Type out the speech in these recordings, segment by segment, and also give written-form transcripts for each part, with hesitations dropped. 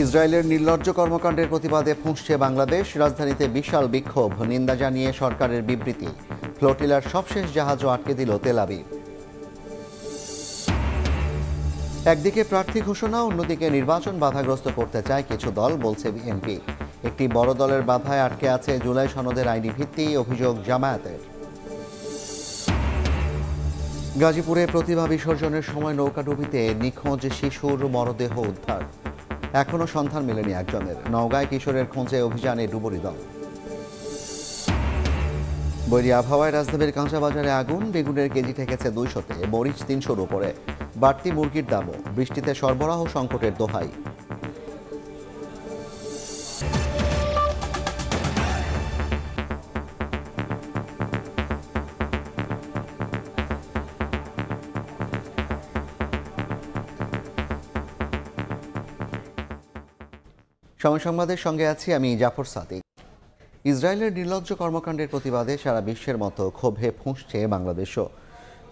ইসরায়েলের নির্লজ্জ কর্মকাণ্ডের প্রতিবাদে ফুঁসছে বাংলাদেশ। রাজধানীতে বিশাল বিক্ষোভ, নিন্দা জানিয়ে সরকারের বিবৃতি। ফ্লোটিলার সবশেষ জাহাজও আটকে দিল তেল আবিব। একদিকে প্রার্থী ঘোষণা, অন্যদিকে নির্বাচন বাধাগ্রস্ত করতে চায় কিছু দল, বলছে বিএনপি। একটি বড় দলের বাধায় আটকে আছে জুলাই সনদের আইনি ভিত্তি, অভিযোগ জামায়াতের। গাজীপুরে প্রতিমা বিসর্জনের সময় নৌকাডুবিতে নিখোঁজ শিশুর মরদেহ উদ্ধার, এখনও সন্ধান মেলেনি একজনের। নওগাঁয় কিশোরের খোঁজে অভিযানে ডুবুরি দল। বৈরী আবহাওয়ায় রাজধানীর কাঁচাবাজারে আগুন, বেগুনের কেজি ঠেকেছে 200-তে, মরিচ 300-র উপরে। বাড়তি মুরগির দামও, বৃষ্টিতে সরবরাহ সংকটের দোহাই। সময় সংবাদের সঙ্গে আছি আমি জাফর সাদিক। ইসরায়েলের নির্লজ্জ কর্মকাণ্ডের প্রতিবাদে সারা বিশ্বের মতো ক্ষোভে ফুঁসছে বাংলাদেশও।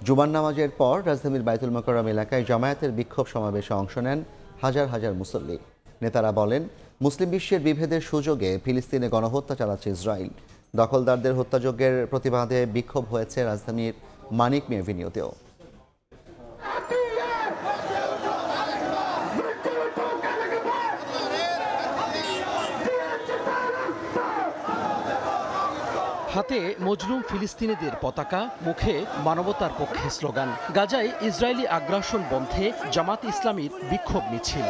জুমার নামাজের পর রাজধানীর বাইতুল মোকাররম এলাকায় জামায়াতের বিক্ষোভ সমাবেশে অংশ নেন হাজার হাজার মুসল্লি। নেতারা বলেন, মুসলিম বিশ্বের বিভেদের সুযোগে ফিলিস্তিনে গণহত্যা চালাচ্ছে ইসরায়েল। দখলদারদের হত্যাযজ্ঞের প্রতিবাদে বিক্ষোভ হয়েছে রাজধানীর মানিক মে এভিনিউতেও। হাতে মজলুম ফিলিস্তিনিদের পতাকা, মুখে মানবতার পক্ষে স্লোগান। গাজায় ইসরায়েলি আগ্রাসন বন্ধে জামাত ইসলামীর বিক্ষোভ মিছিল।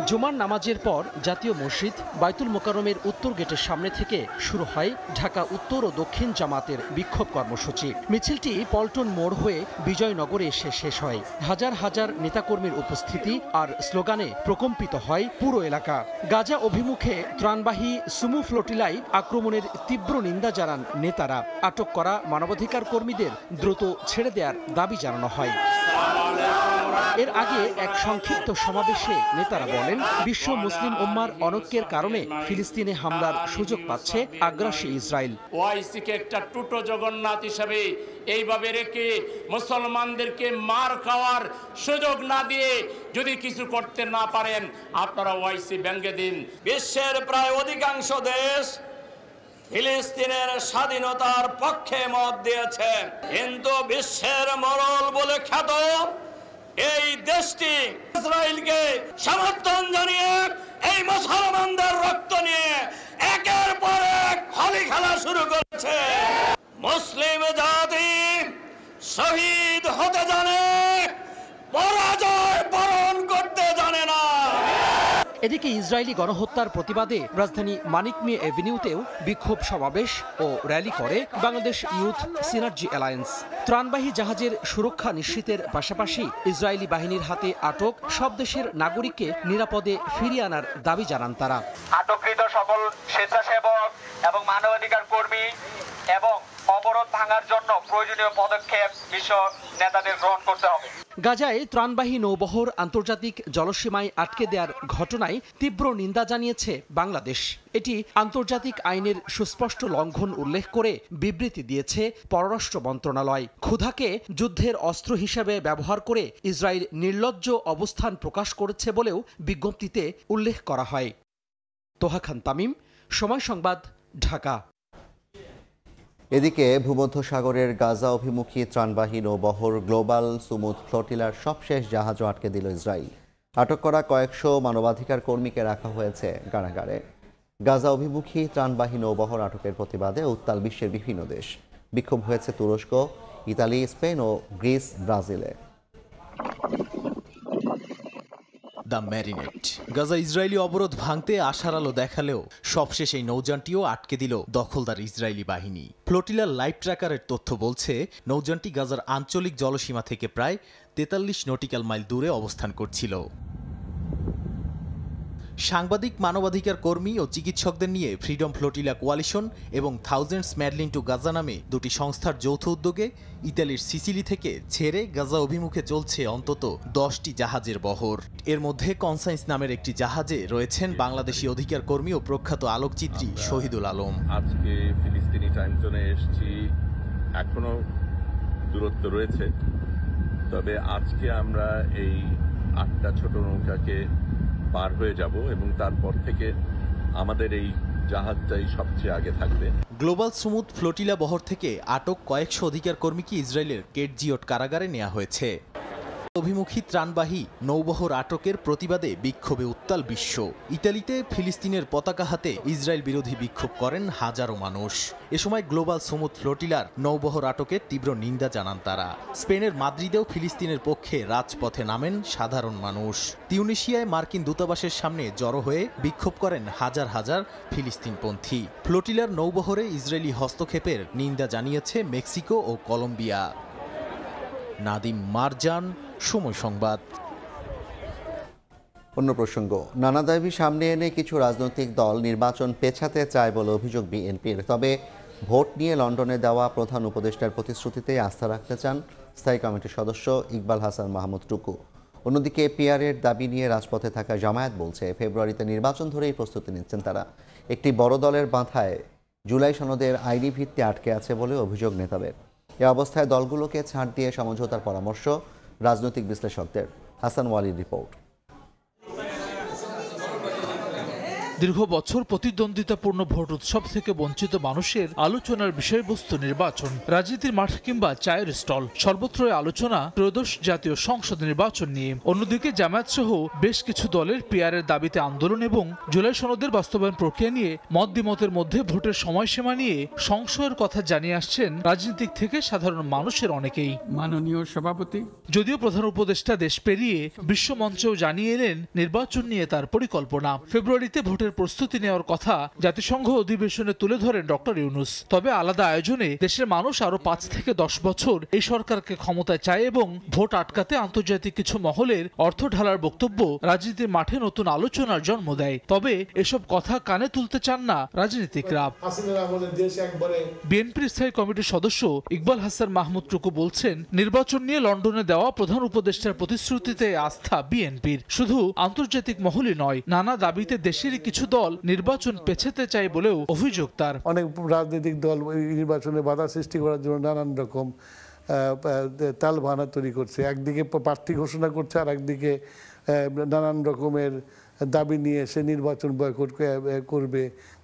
জুমার নামাজের পর জাতীয় মসজিদ বাইতুল মোকাররমের উত্তর গেটের সামনে থেকে শুরু হয় ঢাকা উত্তর ও দক্ষিণ জামাতের বিক্ষোভ কর্মসূচি। মিছিলটি পল্টন মোড় হয়ে বিজয়নগরে এসে শেষ হয়। হাজার হাজার নেতাকর্মীর উপস্থিতি আর স্লোগানে প্রকম্পিত হয় পুরো এলাকা। গাজা অভিমুখে ত্রাণবাহী সুমু ফ্লোটিলায় আক্রমণের তীব্র নিন্দা জানান নেতারা। আটক করা মানবাধিকার কর্মীদের দ্রুত ছেড়ে দেওয়ার দাবি জানানো হয়। এর আগে এক সংক্ষিপ্ত সমাবেশে নেতারা বলেন, বিশ্ব মুসলিম উম্মার অনৈক্যের কারণে ফিলিস্তিনে হামলার সুযোগ পাচ্ছে আগ্রাসী ইসরায়েল। ওয়াইসিকে একটা টুটো জগন্নাথ হিসেবে এইভাবে রেখে মুসলমানদেরকে মার খাওয়ার সুযোগ না দিয়ে যদি কিছু করতে না পারেন, আপনারা ওয়াইসি ভেঙে দিন। বিশ্বের প্রায় অধিকাংশ দেশ ফিলিস্তিনের স্বাধীনতার পক্ষে মত দিয়েছে, কিন্তু বিশ্বের মরল বলে খ্যাত এই দেশটি ইসরায়েলকে সমর্থন জানিয়ে এই মুসলমানদের রক্ত নিয়ে একের পর এক হোলি খেলা শুরু করেছে। মুসলিম জাতি শহীদ হতে জানে, পরাজয় বরণ করতে জানে না। এদিকে ইসরায়েলি গণহত্যার প্রতিবাদে রাজধানী মানিক মে এভিনিউতেও বিক্ষোভ সমাবেশ ও র্যালি করে বাংলাদেশ ইউথ সিনার্জি অ্যালায়েন্স। ত্রাণবাহী জাহাজের সুরক্ষা নিশ্চিতের পাশাপাশি ইসরায়েলি বাহিনীর হাতে আটক সব দেশের নাগরিককে নিরাপদে ফিরিয়ে আনার দাবি জানান তারা। আটককৃত সকল স্বেচ্ছাসেবক এবং মানবাধিকার কর্মী এবং অবরোধ ভাঙার জন্য প্রয়োজনীয় পদক্ষেপ বিশ্ব নেতাদের গ্রহণ করতে হবে। গাজায় ত্রাণবাহী নৌবহর আন্তর্জাতিক জলসীমায় আটকে দেওয়ার ঘটনায় তীব্র নিন্দা জানিয়েছে বাংলাদেশ। এটি আন্তর্জাতিক আইনের সুস্পষ্ট লঙ্ঘন উল্লেখ করে বিবৃতি দিয়েছে পররাষ্ট্র মন্ত্রণালয়। ক্ষুধাকে যুদ্ধের অস্ত্র হিসেবে ব্যবহার করে ইসরায়েল নির্লজ্জ অবস্থান প্রকাশ করেছে বলেও বিজ্ঞপ্তিতে উল্লেখ করা হয়। তোহা খান তামিম, সময় সংবাদ, ঢাকা। এদিকে ভূমধ্যসাগরের গাজা অভিমুখী ত্রাণবাহী নৌবহর গ্লোবাল সুমুদ ফ্লোটিলার সবশেষ জাহাজও আটকে দিল ইসরায়েল। আটক করা কয়েকশো মানবাধিকার কর্মীকে রাখা হয়েছে কারাগারে। গাজা অভিমুখী ত্রাণবাহী নৌবহর আটকের প্রতিবাদে উত্তাল বিশ্বের বিভিন্ন দেশ। বিক্ষোভ হয়েছে তুরস্ক, ইতালি, স্পেন ও গ্রিস, ব্রাজিলে। The marinate. গাজা ইসরায়েলি অবরোধ ভাঙতে আশার আলো দেখালেও সবশেষ এই নৌযানটিও আটকে দিল দখলদার ইসরায়েলি বাহিনী। ফ্লোটিলার লাইভ ট্র্যাকারের তথ্য বলছে, নৌযানটি গাজার আঞ্চলিক জলসীমা থেকে প্রায় 43 নটিক্যাল মাইল দূরে অবস্থান করছিল। সাংবাদিক, মানবাধিকার কর্মী ও চিকিৎসকদের নিয়ে ফ্রিডম ফ্লোটিলা কোয়ালিশন এবং থাউজেন্ডস ম্যাডলিন টু গাজা নামে দুটি সংস্থার যৌথ উদ্যোগে ইতালির সিসিলি থেকে ছেড়ে গাজা অভিমুখে চলছে অন্তত 10টি জাহাজের বহর। এর মধ্যে কনসাইন্স নামের একটি জাহাজে রয়েছেন বাংলাদেশি অধিকার কর্মী ও প্রখ্যাত আলোকচিত্রী শহীদুল আলম। আজকে ফিলিস্তিনি টাইম জোনে এসেছি, এখনো দূরত্ব রয়েছে, তবে আজকে আমরা এই 8টা ছোট নৌকাকে পার হয়ে যাব এবং তারপর থেকে আমাদের এই জাহাজটাই সবচেয়ে আগে থাকবে। গ্লোবাল সুমুদ ফ্লোটিলা বহর থেকে আটক কয়েকশো অধিকার কর্মীকে ইসরায়েলের কেটজিওট কারাগারে নেওয়া হয়েছে। অভিমুখী ত্রাণবাহী নৌবহর আটকের প্রতিবাদে বিক্ষোভে উত্তাল বিশ্ব। ইতালিতে ফিলিস্তিনের পতাকা হাতে ইসরায়েল বিরোধী বিক্ষোভ করেন হাজারো মানুষ। এ সময় গ্লোবাল সুমুদ ফ্লোটিলার নৌবহর আটকের তীব্র নিন্দা জানান তারা। স্পেনের মাদ্রিদেও ফিলিস্তিনের পক্ষে রাজপথে নামেন সাধারণ মানুষ। তিউনিসিয়ায় মার্কিন দূতাবাসের সামনে জড়ো হয়ে বিক্ষোভ করেন হাজার হাজার ফিলিস্তিনপন্থী। ফ্লোটিলার নৌবহরে ইসরায়েলি হস্তক্ষেপের নিন্দা জানিয়েছে মেক্সিকো ও কলম্বিয়া। নাদিম মারজান, সময় সংবাদ। অন্য প্রসঙ্গ, নানা দাবি সামনে এনে কিছু রাজনৈতিক দল নির্বাচন পেছাতে চায় বলে অভিযোগ বিএনপির। তবে ভোট নিয়ে লন্ডনে দেওয়া প্রধান উপদেষ্টার প্রতিশ্রুতিতে আস্থা রাখতে চান স্থায়ী কমিটির সদস্য ইকবাল হাসান মাহমুদ টুকু। অন্যদিকে পিআরের দাবি নিয়ে রাজপথে থাকা জামায়াত বলছে ফেব্রুয়ারিতে নির্বাচন ধরেই প্রস্তুতি নিচ্ছেন তারা। একটি বড় দলের বাঁধায় জুলাই সনদের আইনি ভিত্তি আটকে আছে বলে অভিযোগ নেতাদের। এ অবস্থায় দলগুলোকে ছাড় দিয়ে সমঝোতার পরামর্শ রাজনৈতিক বিশ্লেষকদের। হাসান ওয়ালির রিপোর্ট। দীর্ঘ বছর প্রতিদ্বন্দ্বিতাপূর্ণ ভোট উৎসব থেকে বঞ্চিত মানুষের আলোচনার বিষয়বস্তু নির্বাচন। রাজনীতির মাঠ কিংবা চায়ের স্টল, সর্বত্রই আলোচনা ত্রয়োদশ জাতীয় সংসদ নির্বাচন নিয়ে। অন্যদিকে জামায়াত সহ বেশ কিছু দলের পিআরের দাবিতে আন্দোলন এবং জুলাই সনদের বাস্তবায়ন প্রক্রিয়া নিয়ে মত দ্বিমতের মধ্যে ভোটের সময়সীমা নিয়ে সংশয়ের কথা জানিয়ে আসছেন রাজনীতিক থেকে সাধারণ মানুষের অনেকেই। মাননীয় সভাপতি, যদিও প্রধান উপদেষ্টা দেশ পেরিয়ে বিশ্বমঞ্চেও জানিয়ে এলেন নির্বাচন নিয়ে তার পরিকল্পনা। ফেব্রুয়ারিতে ভোটের প্রস্তুতি নেওয়ার কথা জাতিসংঘ অধিবেশনে তুলে ধরেন ডক্টর ইউনূস। তবে আলাদা আয়োজনে দেশের মানুষ আরো 5 থেকে 10 বছর এই সরকারকে ক্ষমতায় চায় এবং ভোট আটকাতে আন্তর্জাতিক কিছু মহলের অর্থ ঢালার বক্তব্য রাজনীতির মাঠে নতুন আলোচনার জন্ম দেয়। তবে এসব কথা কানে তুলতে চান না রাজনীতিকরা। বিএনপির স্থায়ী কমিটির সদস্য ইকবাল হাসান মাহমুদ টুকু বলছেন, নির্বাচন নিয়ে লন্ডনে দেওয়া প্রধান উপদেষ্টার প্রতিশ্রুতিতে আস্থা বিএনপির। শুধু আন্তর্জাতিক মহলই নয়, নানা দাবিতে দেশের কিছু দল নির্বাচন পেছাতে চায় বলেও অভিযোগ তার। অনেক রাজনৈতিক দল নির্বাচনে বাধা সৃষ্টি করার জন্য নানান রকম তালবাহানা তৈরি করছে। একদিকে প্রার্থী ঘোষণা করছে, আর একদিকে নানান রকমের দাবি নিয়ে সে নির্বাচন বয়কট করবে,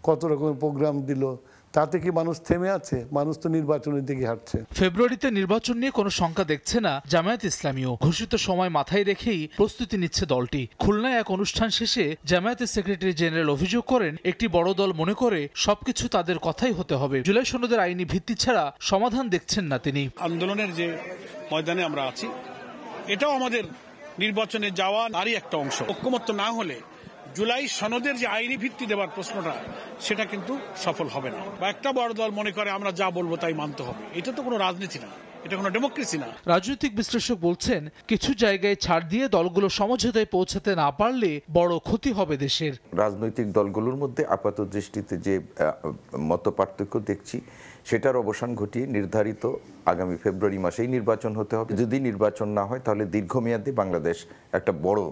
কত রকমের প্রোগ্রাম দিল। তাতে কি মানুষ থেমে আছে? মানুষ তো নির্বাচনের দিকে হাঁটছে। ফেব্রুয়ারিতে নির্বাচন নিয়ে কোনো শঙ্কা দেখছে না জামায়াত ইসলামীও। ঘোষিত সময় মাথায় রেখেই প্রস্তুতি নিচ্ছে দলটি। খুলনায় এক অনুষ্ঠান শেষে জামায়াতের সেক্রেটারি জেনারেল অভিযোগ করেন, একটি বড় দল মনে করে সবকিছু তাদের কথাই হতে হবে। জুলাই সনদের আইনি ভিত্তি ছাড়া সমাধান দেখছেন না তিনি। আন্দোলনের যে ময়দানে আমরা আছি, এটাও আমাদের নির্বাচনে যাওয়া আরই একটা অংশ। ঐক্যমত্য না হলে জুলাই সনদের যে আইনি ভিত্তি দেওয়ার প্রশ্নটা, সেটা কিন্তু সফল হবে না। বা একটা বড় দল মনে করে আমরা যা বলবো তাই মানতে হবে, এটা তো কোনো রাজনীতি না, এটা কোনো ডেমোক্রেসি না। রাজনৈতিক বিশ্লেষক বলছেন, কিছু জায়গায় ছাড় দিয়ে দলগুলো সমঝোতায় পৌঁছাতে না পারলে বড় ক্ষতি হবে দেশের। রাজনৈতিক দলগুলোর মধ্যে আপাত দৃষ্টিতে যে মতপার্থক্য দেখছি, সেটার অবসান ঘটিয়ে নির্ধারিত আগামী ফেব্রুয়ারি মাসেই নির্বাচন হতে হবে। যদি নির্বাচন না হয় তাহলে দীর্ঘমেয়াদী বাংলাদেশ একটা বড়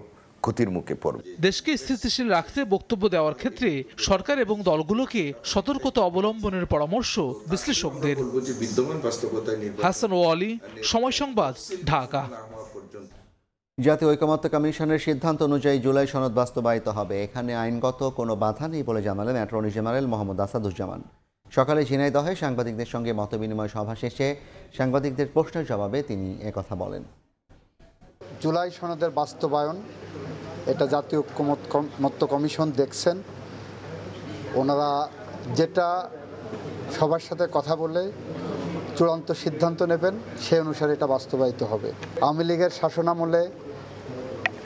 ক্ষতির মুখে পড়বে। দেশকে স্থিতিশীল রাখতে বক্তব্য দেওয়ার ক্ষেত্রে সরকার এবং দলগুলোকে সতর্কতা অবলম্বনের পরামর্শ বিশ্লেষকদের। হাসান ওয়ালি, সময় সংবাদ, ঢাকা। জাতীয় ঐকমত্য কমিশনের সিদ্ধান্ত অনুযায়ী জুলাই সনদ বাস্তবায়িত হবে। এখানে আইনগত কোনো বাধা নেই বলে জানালেন অ্যাটর্নি জেনারেল মোহাম্মদ আসাদুজ্জামান। সকালে ঝিনাইদহে সাংবাদিকদের সঙ্গে মতবিনিময় সভা শেষে সাংবাদিকদের প্রশ্নের জবাবে তিনি একথা বলেন। জুলাই সনদের বাস্তবায়ন, এটা জাতীয় ঐকমত্য কমিশন দেখছেন। ওনারা যেটা সবার সাথে কথা বলে চূড়ান্ত সিদ্ধান্ত নেবেন, সে অনুসারে এটা বাস্তবায়িত হবে। আওয়ামী লীগের শাসনামলে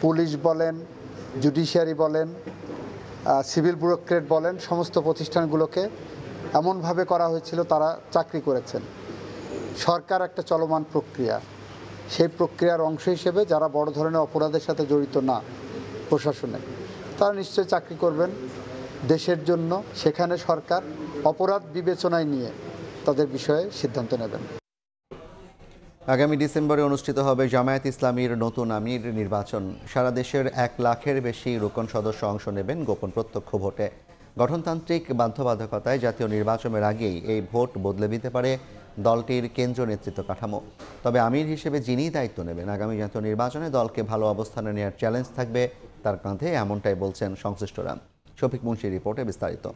পুলিশ বলেন, জুডিশিয়ারি বলেন, সিভিল ব্যুরোক্রেট বলেন, সমস্ত প্রতিষ্ঠানগুলোকে এমনভাবে করা হয়েছিল তারা চাকরি করেছেন। সরকার একটা চলমান প্রক্রিয়া, সেই প্রক্রিয়ার অংশ হিসেবে যারা বড় ধরনের অপরাধের সাথে জড়িত না প্রশাসনে, তারা নিশ্চয়ই চাকরি করবেন দেশের জন্য। সেখানে সরকার অপরাধ বিবেচনায় নিয়ে তাদের বিষয়ে সিদ্ধান্ত নেবেন। আগামী ডিসেম্বরে অনুষ্ঠিত হবে জামায়াত ইসলামীর নতুন আমির নির্বাচন। সারা দেশের 1 লাখের বেশি রুকন সদস্য অংশ নেবেন গোপন প্রত্যক্ষ ভোটে। গঠনতান্ত্রিক বাধ্যবাধকতায় জাতীয় নির্বাচনের আগেই এই ভোট বদলে দিতে পারে দলটির কেন্দ্রীয় নেতৃত্ব কাঠামো। তবে আমির হিসেবে যিনিই দায়িত্ব নেবেন আগামী জাতীয় নির্বাচনে দলকে ভালো অবস্থানে নেওয়ার চ্যালেঞ্জ থাকবে তার কাঁধে, এমনটাই বলছেন সংশ্লিষ্টরা। শফিক মুন্সির রিপোর্টে বিস্তারিত।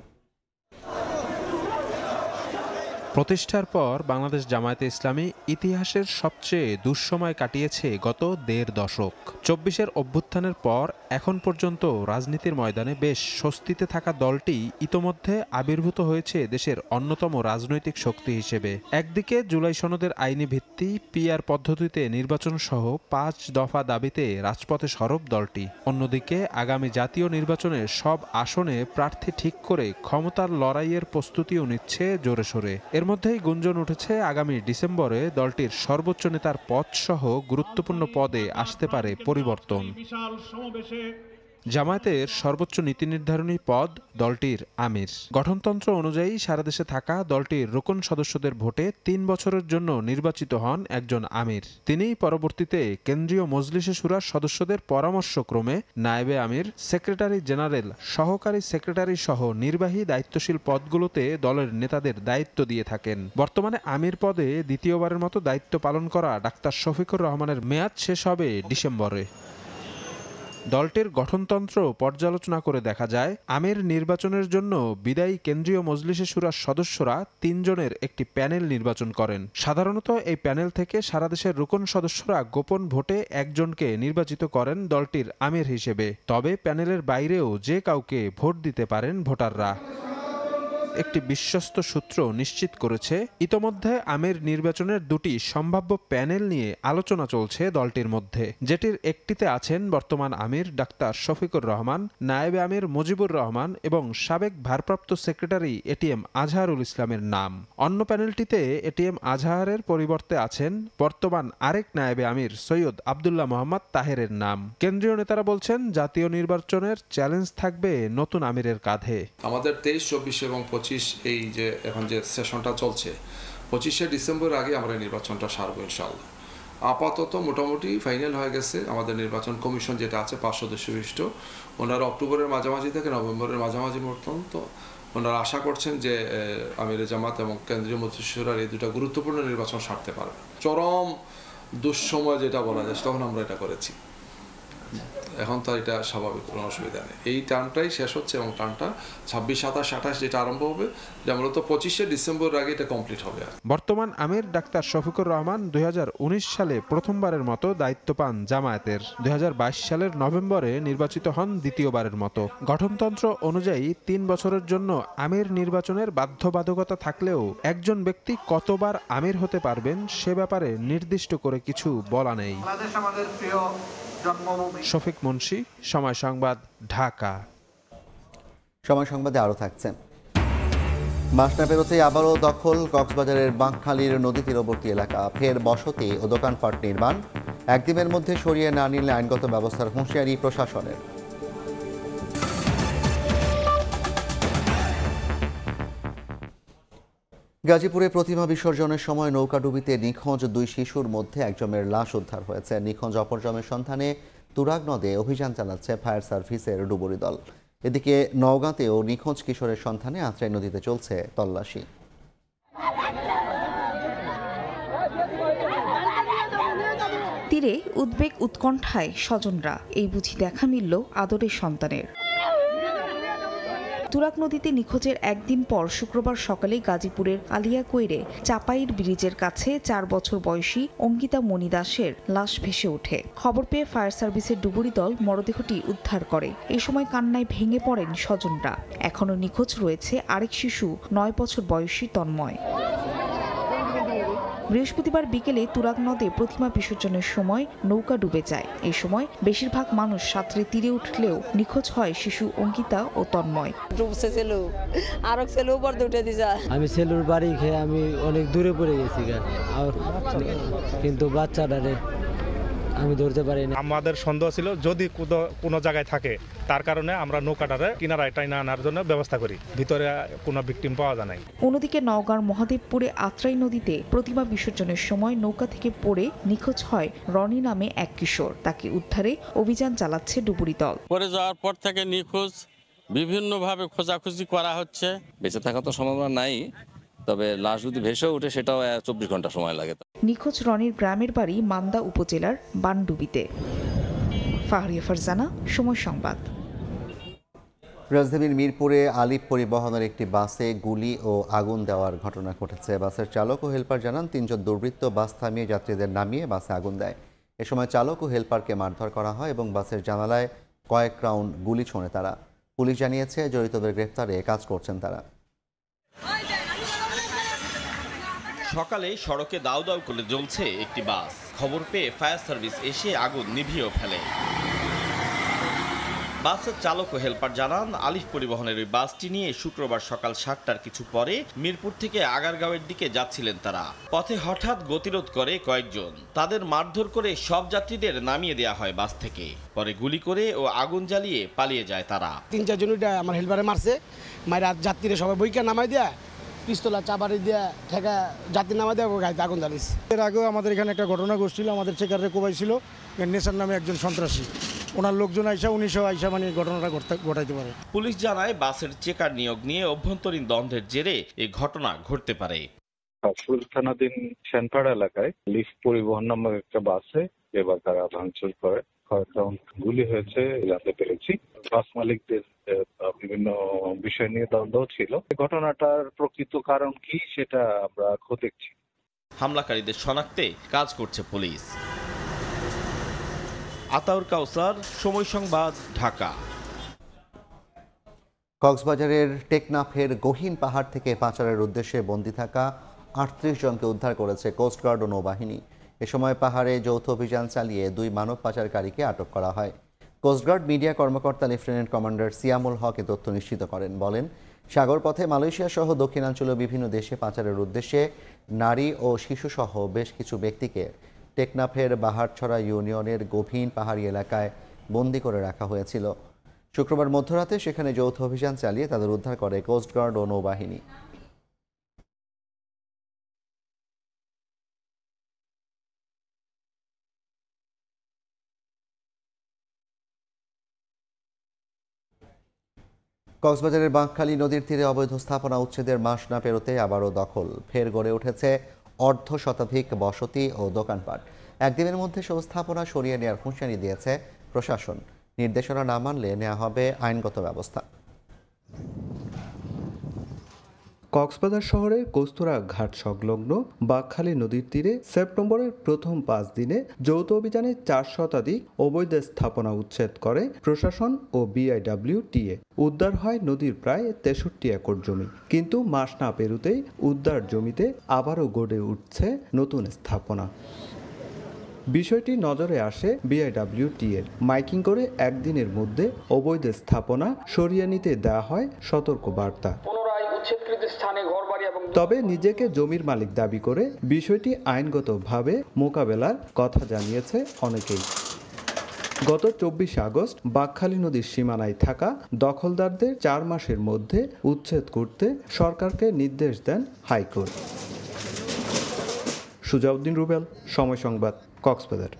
প্রতিষ্ঠার পর বাংলাদেশ জামায়াতে ইসলামী ইতিহাসের সবচেয়ে দুঃসময় কাটিয়েছে গত ১.৫ দশক। ২৪-এর অভ্যুত্থানের পর এখন পর্যন্ত রাজনীতির ময়দানে বেশ স্বস্তিতে থাকা দলটি ইতোমধ্যে আবির্ভূত হয়েছে দেশের অন্যতম রাজনৈতিক শক্তি হিসেবে। একদিকে জুলাই সনদের আইনি ভিত্তি, পিআর পদ্ধতিতে নির্বাচন সহ ৫ দফা দাবিতে রাজপথে সরব দলটি। অন্যদিকে আগামী জাতীয় নির্বাচনে সব আসনে প্রার্থী ঠিক করে ক্ষমতার লড়াইয়ের প্রস্তুতিও নিচ্ছে জোরে সোরে। এর মধ্যেই গুঞ্জন উঠেছে আগামী ডিসেম্বরে দলটির সর্বোচ্চ নেতার পদ সহ গুরুত্বপূর্ণ পদে আসতে পারে পরিবর্তন। জামায়াতের সর্বোচ্চ নীতি নির্ধারণী পদ দলটির আমির। গঠনতন্ত্র অনুযায়ী সারা দেশে থাকা দলটির রোকন সদস্যদের ভোটে ৩ বছরের জন্য নির্বাচিত হন একজন আমির। তিনিই পরবর্তীতে কেন্দ্রীয় মজলিসে শুরার সদস্যদের পরামর্শক্রমে নায়েবে আমির, সেক্রেটারি জেনারেল, সহকারী সেক্রেটারি সহ নির্বাহী দায়িত্বশীল পদগুলোতে দলের নেতাদের দায়িত্ব দিয়ে থাকেন। বর্তমানে আমির পদে দ্বিতীয়বারের মতো দায়িত্ব পালন করা ডাক্তার শফিকুর রহমানের মেয়াদ শেষ হবে ডিসেম্বরে। দলটির গঠনতন্ত্র পর্যালোচনা করে দেখা যায়, আমির নির্বাচনের জন্য বিদায়ী কেন্দ্রীয় মজলিসে শুরার সদস্যরা ৩ জনের একটি প্যানেল নির্বাচন করেন। সাধারণত এই প্যানেল থেকে সারা দেশের রুকন সদস্যরা গোপন ভোটে একজনকে নির্বাচিত করেন দলটির আমির হিসেবে। তবে প্যানেলের বাইরেও যে কাউকে ভোট দিতে পারেন ভোটাররা। একটি বিশ্বস্ত সূত্র নিশ্চিত করেছে, ইতোমধ্যে আমির নির্বাচনের 2টি সম্ভাব্য প্যানেল নিয়ে আলোচনা চলছে দলটির মধ্যে, যেটির একটিতে আছেন বর্তমান আমির ডাক্তার শফিকুর রহমান, নায়েবে আমির মুজিবুর রহমান এবং সাবেক ভারপ্রাপ্ত সেক্রেটারি এটিএম আজহারুল ইসলামের নাম। অন্য প্যানেলটিতে এটিএম আজহারের পরিবর্তে আছেন বর্তমান আরেক নায়েবে আমির সৈয়দ আব্দুল্লাহ মোহাম্মদ তাহেরের নাম। কেন্দ্রীয় নেতারা বলছেন, জাতীয় নির্বাচনের চ্যালেঞ্জ থাকবে নতুন আমিরের কাঁধে। আমাদের 23, 24 এবং 25 এই যে এখন যে সেশনটা চলছে, 25শে ডিসেম্বর আগে আমরা নির্বাচনটা সারবো ইনশাআল্লাহ। আপাতত মোটামুটি ফাইনাল হয়ে গেছে আমাদের নির্বাচন কমিশন যেটা আছে 5 সদস্য বিশিষ্ট, ওনারা অক্টোবরের মাঝামাঝি থেকে নভেম্বরের মাঝামাঝি পর্যন্ত ওনারা আশা করছেন যে আমিরে জামাত এবং কেন্দ্রীয় মজলিস শুরার এই দুটা গুরুত্বপূর্ণ নির্বাচন সারতে পারবে। চরম দুঃসময় যেটা বলা যায় তখন আমরা এটা করেছি, এখন তো এটা স্বাভাবিক, কোনো অসুবিধা নেই। এই টার্মটাই শেষ হচ্ছে এবং টার্মটা 26, 27, 28 যেটা আরম্ভ হবে, যেটা মূলত 25শে ডিসেম্বর আগে এটা কমপ্লিট হবে। বর্তমান আমির ডাক্তার শফিকুর রহমান 2019 সালে প্রথমবারের মতো দায়িত্ব পান জামায়াতের। 2022 সালের নভেম্বরে নির্বাচিত হন দ্বিতীয়বারের মতো। গঠনতন্ত্র অনুযায়ী 3 বছরের জন্য আমির নির্বাচনের বাধ্যবাধকতা থাকলেও একজন ব্যক্তি কতবার আমির হতে পারবেন সে ব্যাপারে নির্দিষ্ট করে কিছু বলা নেই। শফিক মুন্সি, সময় সংবাদ, ঢাকা। সময় সংবাদে আরও থাকছে, মাস না পেরোতেই আবারও দখল কক্সবাজারের বাঁকখালীর নদী তীরবর্তী এলাকা, ফের বসতি ও দোকানপাট নির্মাণ। একদিনের মধ্যে সরিয়ে না নিলে আইনগত ব্যবস্থার হুঁশিয়ারি প্রশাসনের। গাজীপুরে প্রতিমা বিসর্জনের সময় নৌকাডুবিতে নিখোঁজ 2 শিশুর মধ্যে একজনের লাশ উদ্ধার হয়েছে। নিখোঁজ অপরজনের সন্ধানে তুরাগ নদে অভিযান চালাচ্ছে ফায়ার সার্ভিসের ডুবুরি দল। এদিকে নওগাঁতেও নিখোঁজ কিশোরের সন্ধানে আত্রাই নদীতে চলছে তল্লাশি। তীরে উদ্বেগ উৎকণ্ঠায় স্বজনরা, এই বুঝি দেখা মিলল আদরের সন্তানের। তুরাগ নদীতে নিখোঁজের একদিন পর শুক্রবার সকালে গাজীপুরের আলিয়াকৈরে চাপাইর ব্রিজের কাছে 4 বছর বয়সী অঙ্কিতা মণি দাসের লাশ ভেসে ওঠে। খবর পেয়ে ফায়ার সার্ভিসের ডুবুরি দল মরদেহটি উদ্ধার করে। এই সময় কান্নায় ভেঙে পড়েন স্বজনরা। এখনও নিখোঁজ রয়েছে আরেক শিশু 9 বছর বয়সী তন্ময়। বৃহস্পতিবার বিকেলে তুরাগ নদে প্রতিমা বিসর্জনের সময় নৌকা ডুবে যায়। এই সময় বেশিরভাগ মানুষ সাঁতরে তীরে উঠলেও নিখোঁজ হয় শিশু অঙ্কিতা ও তন্ময়। আমি সেলুর বাড়ি খেয়ে আমি অনেক দূরে পড়ে গেছি, কিন্তু বাচ্চাটারে আমি ধরতে পারি না। আমাদের সন্দেহ ছিল যদি কোনো জায়গায় থাকে, তার কারণে আমরা নৌকাটারে কিনারায় টাইনা আনার জন্য ব্যবস্থা করি। ভিতরে কোনো ভিকটিম পাওয়া যায় নাই। অন্যদিকে নওগাঁর মহাদেবপুরে আত্রাই নদীতে প্রতিমা বিসর্জনের সময় নৌকা থেকে পড়ে নিখোঁজ হয় রনি নামে এক কিশোর। তাকে উদ্ধারে অভিযান চালাচ্ছে ডুবুরি দল। পড়ে যাওয়ার পর থেকে নিখোঁজ, বিভিন্নভাবে খোঁজাখুঁজি করা হচ্ছে। বেঁচে থাকা তো সম্ভাবনা নাই, তবে লাশ যদি ভেসে ওঠে সেটাও 24 ঘন্টা সময় লাগে। নিখোঁজ রনির গ্রামের বাড়ি মান্দা উপজেলার বানডুবিতে। ফাহরিয়া ফারজানা, সময় সংবাদ। রাজধানীর মিরপুরে আলিফ পরিবহনের একটি বাসে গুলি ও আগুন দেওয়ার ঘটনা ঘটেছে। বাসের চালক ও হেলপার জানান 3 জন দুর্বৃত্ত বাস থামিয়ে যাত্রীদের নামিয়ে বাসে আগুন দেয়। এ সময় চালক ও হেলপারকে মারধর করা হয় এবং বাসের জানালায় কয়েক রাউন্ড গুলি ছোঁড়ে তারা। পুলিশ জানিয়েছে জড়িতদের গ্রেফতারে কাজ করছেন তারা। সকালে সড়কে দাউ দাউ করে জ্বলছে একটি বাস। খবর পেয়ে ফায়ার সার্ভিস এসে আগুন নিভিয়েও ফেলে। বাসের চালক ও হেলপার জানান আলিফ পরিবহনের ওই বাসটি নিয়ে শুক্রবার সকাল 7টার কিছু পরে মিরপুর থেকে আগারগাঁওয়ের দিকে যাচ্ছিলেন তারা। পথে হঠাৎ গতিরোধ করে কয়েকজন। তাদের মারধর করে সব যাত্রীদের নামিয়ে দেওয়া হয় বাস থেকে। পরে গুলি করে ও আগুন জ্বালিয়ে পালিয়ে যায় তারা। 3-4 জন আমার হেলপারে মারছে, মায়ের যাত্রীরা সবাই বইকে নামাই দেয়া, পিস্তলা চাবারি দিয়ে ঠেকা যাত্রী নামাই দেওয়া, গাড়িতে আগুন জ্বালিয়েছে। এর আগেও আমাদের এখানে একটা ঘটনা ঘটছিল, আমাদের চেকারে কোবাই ছিল নেশার নামে একজন সন্ত্রাসী, ওনার লোকজন আইসা 1900 আইসা মানে ঘটনাটা ঘটাইতে পারে। পুলিশ জানায় বাসের চেকার নিয়োগ নিয়ে অভ্যন্তরীণ দ্বন্দ্বের জেরে এই ঘটনা ঘটতে পারে। সুলতানাদিন সেনপাড়া এলাকায় লিফ পরিবহন নামক একটা বাসে এবার তারা ভাঙচুর করে, কয়েক রাউন্ড গুলি হয়েছে জানতে পেরেছি। বাস মালিকদের বিভিন্ন বিষয় নিয়ে দ্বন্দ্ব ছিল। ঘটনাটার প্রকৃত কারণ কি সেটা আমরা দেখছি। হামলাকারীদের শনাক্তে কাজ করছে পুলিশ। আতাউর কাউসার, সময় সংবাদ, ঢাকা। কক্সবাজারের টেকনাফের গহীন পাহাড় থেকে পাচারের উদ্দেশ্যে বন্দী থাকা 38 জনকে উদ্ধার করেছে কোস্টগার্ড ও নৌবাহিনী। এ সময় পাহাড়ে যৌথ অভিযান চালিয়ে 2 মানব পাচারকারীকে আটক করা হয়। কোস্টগার্ড মিডিয়া কর্মকর্তা লেফটেন্যান্ট কমান্ডার সিয়ামুল হক এ তথ্য নিশ্চিত করেন। বলেন, সাগরপথে মালয়েশিয়া সহ দক্ষিণাঞ্চলীয় বিভিন্ন দেশে পাচারের উদ্দেশ্যে নারী ও শিশুসহ বেশ কিছু ব্যক্তিকে টেকনাফের বাহারছড়া ইউনিয়নের গভীর পাহাড়ি এলাকায় বন্দী করে রাখা হয়েছিল। শুক্রবার মধ্যরাতে সেখানে যৌথ অভিযান চালিয়ে তাদের উদ্ধার করে কোস্টগার্ড ও নৌবাহিনী। কক্সবাজারের বাঁকখালী নদীর তীরে অবৈধ স্থাপনা উচ্ছেদের মাস না পেরোতে আবারও দখল। ফের গড়ে উঠেছে অর্ধ শতাধিক বসতি ও দোকানপাট। একদিনের মধ্যে সব স্থাপনা সরিয়ে নেওয়ার হুঁশিয়ারি দিয়েছে প্রশাসন। নির্দেশনা না মানলে নেওয়া হবে আইনগত ব্যবস্থা। কক্সবাজার শহরের কস্তুরা ঘাট সংলগ্ন বাঁকখালী নদীর তীরে সেপ্টেম্বরের প্রথম 5 দিনে যৌথ অভিযানে 4 শতাধিক অবৈধ স্থাপনা উচ্ছেদ করে প্রশাসন ও বিআইডব্লিউটিএ। উদ্ধার হয় নদীর প্রায় 63 একর জমি। কিন্তু মাস না পেরোতেই উদ্ধার জমিতে আবারও গড়ে উঠছে নতুন স্থাপনা। বিষয়টি নজরে আসে বিআইডব্লিউটিএর। মাইকিং করে একদিনের মধ্যে অবৈধ স্থাপনা সরিয়ে নিতে দেওয়া হয় সতর্ক বার্তা। তবে নিজেকে জমির মালিক দাবি করে বিষয়টি আইনগতভাবে মোকাবেলার কথা জানিয়েছে অনেকেই। গত 24 আগস্ট বাঁকখালী নদীর সীমানায় থাকা দখলদারদের 4 মাসের মধ্যে উচ্ছেদ করতে সরকারকে নির্দেশ দেন হাইকোর্ট। সুজাউদ্দিন রুবেল, সময় সংবাদ, কক্সবাজার।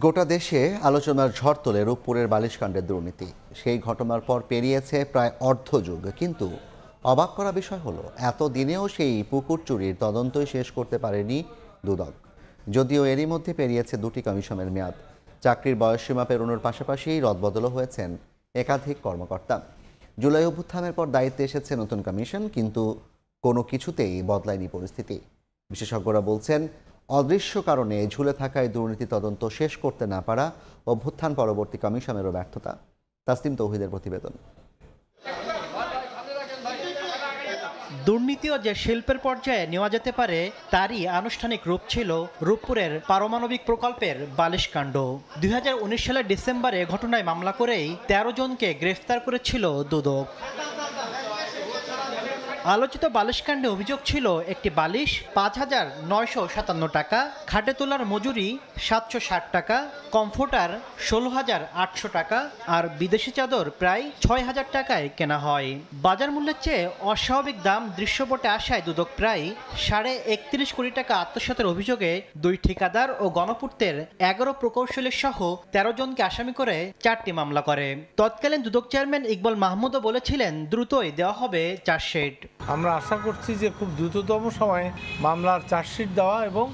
গোটা দেশে আলোচনার ঝড় তোলে রূপপুরের বালিশকাণ্ডের দুর্নীতি। সেই ঘটনার পর পেরিয়েছে প্রায় অর্ধযুগ, কিন্তু অবাক করা বিষয় হলো এতদিনেও সেই পুকুর চুরির তদন্তই শেষ করতে পারেনি দুদক। যদিও এরই মধ্যে পেরিয়েছে 2টি কমিশনের মেয়াদ। চাকরির বয়সসীমা পেরোনোর পাশাপাশি রদবদলও হয়েছেন একাধিক কর্মকর্তা। জুলাই অভ্যুত্থানের পর দায়িত্বে এসেছে নতুন কমিশন, কিন্তু কোনো কিছুতেই বদলায়নি পরিস্থিতি। বিশেষজ্ঞরা বলছেন, অদৃশ্য কারণে ঝুলে থাকা এই দুর্নীতি তদন্ত শেষ করতে না পারা অভ্যুত্থান পরবর্তী কমিশনেরও ব্যর্থতা। তাসলিম তৌহিদের প্রতিবেদন। দুর্নীতিও যে শিল্পের পর্যায়ে নেওয়া যেতে পারে তারই আনুষ্ঠানিক রূপ ছিল রূপপুরের পারমাণবিক প্রকল্পের বালিশকাণ্ড। 2019 সালের ডিসেম্বরে ঘটনায় মামলা করেই 13 জনকে গ্রেফতার করেছিল দুদক। আলোচিত বালিশকাণ্ডে অভিযোগ ছিল একটি বালিশ 5,957 টাকা, খাটে তোলার মজুরি 760 টাকা, কমফোর্টার 16,800 টাকা আর বিদেশি চাদর প্রায় 6,000 টাকায় কেনা হয়। বাজার মূল্যের চেয়ে অস্বাভাবিক দাম দৃশ্যপটে আসায় দুদক প্রায় 31.5 কোটি টাকা আত্মসাতের অভিযোগে 2 ঠিকাদার ও গণপূর্তের 11 প্রকৌশলী সহ 13 জনকে আসামি করে 4টি মামলা করে। তৎকালীন দুদক চেয়ারম্যান ইকবাল মাহমুদও বলেছিলেন দ্রুতই দেওয়া হবে চার্জশিট। আমরা আশা করছি যে খুব দ্রুততম সময়ে মামলার চার্জশিট দেওয়া এবং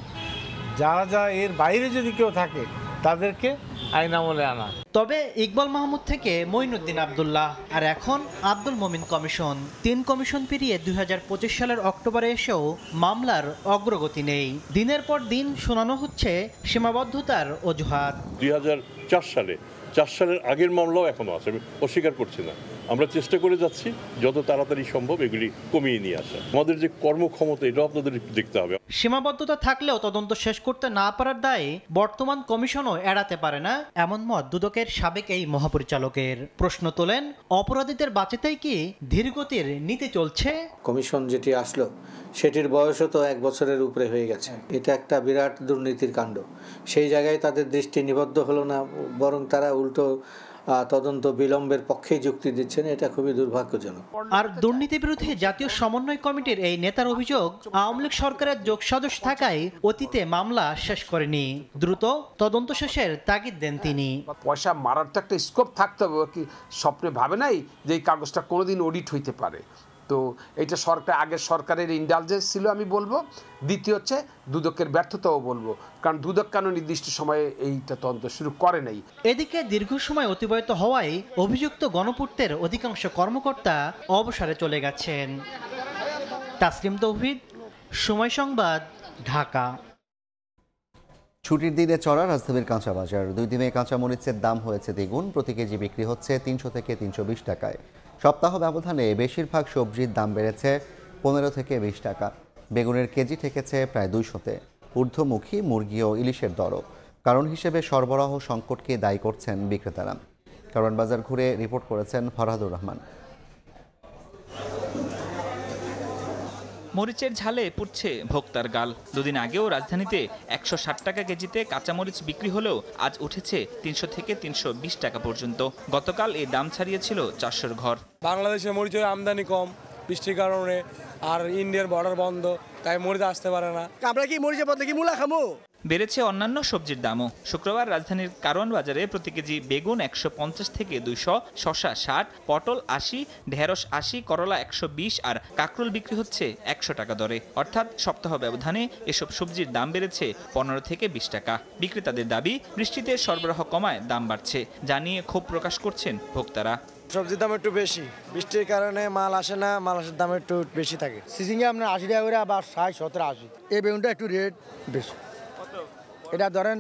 যারা এর বাইরে যদি কেউ থাকে তাদেরকে আইন আমলে আনা। তবে ইকবাল মাহমুদ থেকে মঈনুদ্দিন আব্দুল্লাহ আর এখন আব্দুল মোমিন কমিশন 3 কমিশন পেরিয়ে 2025 সালের অক্টোবরে এসেও মামলার অগ্রগতি নেই। দিনের পর দিন শোনানো হচ্ছে সীমাবদ্ধতার অজুহাত। 2004 সালের আগের মামলাও এখনো আছে, আমি অস্বীকার করছি না। আমরা চেষ্টা করে যাচ্ছি যত তাড়াতাড়ি সম্ভব এগুলি কমিয়ে নিয়ে আসা। আমাদের যে কর্মক্ষমতা এটাও আপনাদের দেখতে হবে। সীমাবদ্ধতা থাকলেও তদন্ত শেষ করতে না পারার দায়ে বর্তমান কমিশনও এড়াতে পারে না, এমন মত দুদকের সাবেক এই মহাপরিচালকের। প্রশ্ন তোলেন, অপরাধীদের বাঁচাতেই কি ধীরগতির নীতি চলছে? কমিশন যেটি আসলো সেটির বয়সও তো 1 বছরের উপরে হয়ে গেছে। এটা একটা বিরাট দুর্নীতির কাণ্ড। সেই জায়গায় তাদের দৃষ্টি নিবদ্ধ হলো না, বরং তারা উল্টো তদন্ত বিলম্বের পক্ষেই যুক্তি দিচ্ছেন। এটা খুবই দুর্ভাগ্যজনক। আর দুর্নীতি বিরোধী জাতীয় সমন্বয় কমিটির এই নেতার অভিযোগ, আওয়ামী লীগ সরকারের যোগসাজশ থাকায় অতীতে মামলা শেষ করেনি, দ্রুত তদন্ত শেষের তাগিদ দেন তিনি। পয়সা মারার তো একটা স্কোপ থাকতে হবে, কি স্বপ্নে ভাবে নাই যে এই কাগজটা কোনোদিন অডিট হইতে পারে। তো এটা আগের সরকারের ইন্ডালজেন্স ছিল আমি বলবো। দ্বিতীয় হচ্ছে দুদকের ব্যর্থতাও বলবো, কারণ দুদক কেন নির্দিষ্ট সময়ে এইটা তদন্ত শুরু করে নাই। এদিকে দীর্ঘ সময় অতিবাহিত হওয়ায় অভিযুক্ত গণপূর্তের অধিকাংশ কর্মকর্তা অবসরে চলে গেছেন। তাসলিম তৌহিদ, সময় সংবাদ, ঢাকা। ছুটির দিনে চড়া রাজধানীর কাঁচা বাজার। 2 দিনে কাঁচা মরিচের দাম হয়েছে দ্বিগুণ, প্রতি কেজি বিক্রি হচ্ছে 300 থেকে 320 টাকায়। সপ্তাহ ব্যবধানে বেশিরভাগ সবজির দাম বেড়েছে 15 থেকে 20 টাকা। বেগুনের কেজি ঠেকেছে প্রায় 200-তে। ঊর্ধ্বমুখী মুরগি ও ইলিশের দরও কারণ হিসেবে সরবরাহ সংকটকে দায়ী করছেন বিক্রেতারা। কারণ বাজার ঘুরে রিপোর্ট করেছেন ফরহাদুর রহমান। মরিচের ঝালে পুড়ছে ভোক্তার গাল। 2 দিন আগেও রাজধানীতে 160 টাকা কেজিতে কাঁচামরিচ বিক্রি হলেও আজ উঠেছে 300 থেকে 320 টাকা পর্যন্ত। গতকাল এই দাম ছাড়িয়েছিল 400-র ঘর। বাংলাদেশে মরিচের আমদানি কম বৃষ্টির কারণে, আর ইন্ডিয়ার বর্ডার বন্ধ, তাই মরিচ আসতে পারে না। আমরা কি মরিচের বদলে কি মূলা খামো? বেড়েছে অন্যান্য সবজির দামও। শুক্রবার রাজধানীর কারওয়ান বাজারে প্রতি কেজি বেগুন 150 থেকে 200, শসা 60, পটল 80, ঢেঁড়স 80, করলা 120 আর কাকরোল বিক্রি হচ্ছে 100 টাকা দরে। অর্থাৎ সপ্তাহ ব্যবধানে এসব সবজির দাম বেড়েছে 15 থেকে 20 টাকা। বিক্রেতাদের দাবি, বৃষ্টিতে সরবরাহ কমায় দাম বাড়ছে, জানিয়ে ক্ষোভ প্রকাশ করছেন ভোক্তারা। সবজির দাম একটু বেশি, বৃষ্টির কারণে মাল আসে না, মালের দাম একটু বেশি থাকে। সিজিংয়ে আপনার 80 টাকা করে, আবার 60, 70, 80। এই বেগুনটা একটু রেট বেশি, এটা ধরেন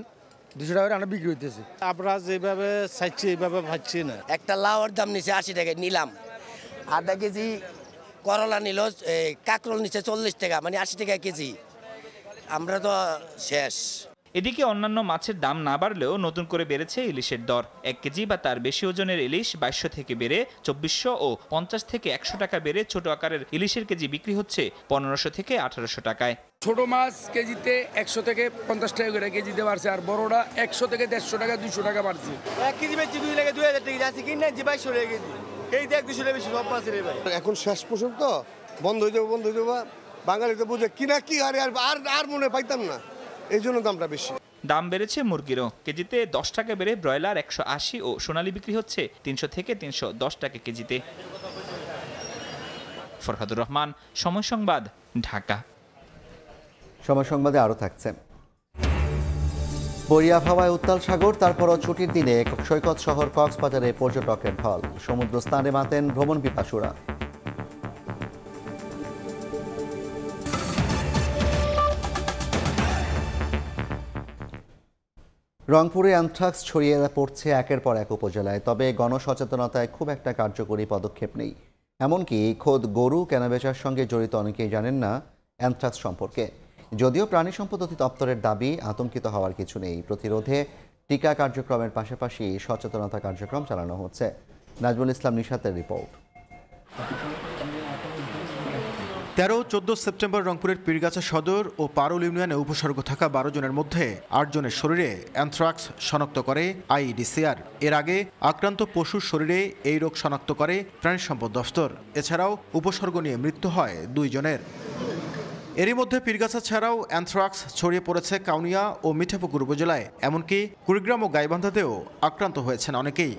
200 টাকা করে আমরা বিক্রি হইতেছি। আমরা যেভাবে চাইছি এইভাবে পাচ্ছি না। একটা লাউর দাম নিচে 80 টাকা নিলাম, আধা কেজি করলা নিল, কাকরোল নিচে 40 টাকা, মানে 80 টাকা কেজি। আমরা তো শেষ। এদিকে অন্যান্য মাছের দাম না বাড়লেও নতুন করে বেড়েছে ইলিশের দর। 1 কেজি বা তার বেশি ওজনের ইলিশ 2200 থেকে বেড়ে 2400 ও 50 থেকে 100 টাকা বেড়ে ছোট আকারের ইলিশের কেজি বিক্রি হচ্ছে 1500 থেকে 1800 টাকায়। ছোট মাছ কেজিতে 100 থেকে 50 টাকা করে কেজিতে বাড়ছে, আর বড়টা 100 থেকে 150 টাকা, 200 টাকা বাড়ছে। 1 কেজি বেচি 2 টাকা 2000 টাকা আছে, কিনা 2200 টাকা কেজি। এই দেখ 200 টাকা বেশি সব মাছের ভাই। এখন শেষ পর্যন্ত বন্ধ হয়ে যাবে। বাঙালিতে বুঝে কিনা কি আর মনে পাইতাম না, এই জন্য দামটা বেশি। দাম বেড়েছে মুরগিরও। কেজিতে 10 টাকা বেড়ে ব্রয়লার 180 ও সোনালী বিক্রি হচ্ছে 300 থেকে 310 টাকা কেজিতে। ফরহাদুর রহমান, সময় সংবাদ, ঢাকা। সময় সংবাদে আরও থাকছে। বরিয়া হাওয়ায় উত্তাল সাগর, তারপরও ছুটির দিনে সৈকত শহর কক্সবাজারে পর্যটকের ঢল। সমুদ্র স্নানে মাতেন ভ্রমণ পিপাসুরা। রংপুরে অ্যানথ্রাক্স ছড়িয়ে পড়ছে একের পর এক উপজেলায়, তবে গণসচেতনতায় খুব একটা কার্যকরী পদক্ষেপ নেই। এমনকি খোদ গরু কেনাবেচার সঙ্গে জড়িত অনেকেই জানেন না অ্যানথ্রাক্স সম্পর্কে। যদিও প্রাণী সম্পদ অধিদপ্তরের দাবি, আতঙ্কিত হওয়ার কিছু নেই। প্রতিরোধে টিকা কার্যক্রমের পাশাপাশি সচেতনতা কার্যক্রম চালানো হচ্ছে। নাজমুল ইসলাম নিশাতের রিপোর্ট। 13-14 সেপ্টেম্বর রংপুরের পীরগাছা সদর ও পারুল ইউনিয়নে উপসর্গ থাকা 12 জনের মধ্যে 8 জনের শরীরে অ্যানথ্রাক্স শনাক্ত করে আইইডিসিআর। এর আগে আক্রান্ত পশুর শরীরে এই রোগ শনাক্ত করে প্রাণী সম্পদ দফতর। এছাড়াও উপসর্গ নিয়ে মৃত্যু হয় 2 জনের। এরই মধ্যে পীরগাছা ছাড়াও অ্যানথ্রাক্স ছড়িয়ে পড়েছে কাউনিয়া ও মিঠাপুকুর উপজেলায়। এমনকি কুড়িগ্রাম ও গাইবান্ধাতেও আক্রান্ত হয়েছেন অনেকেই।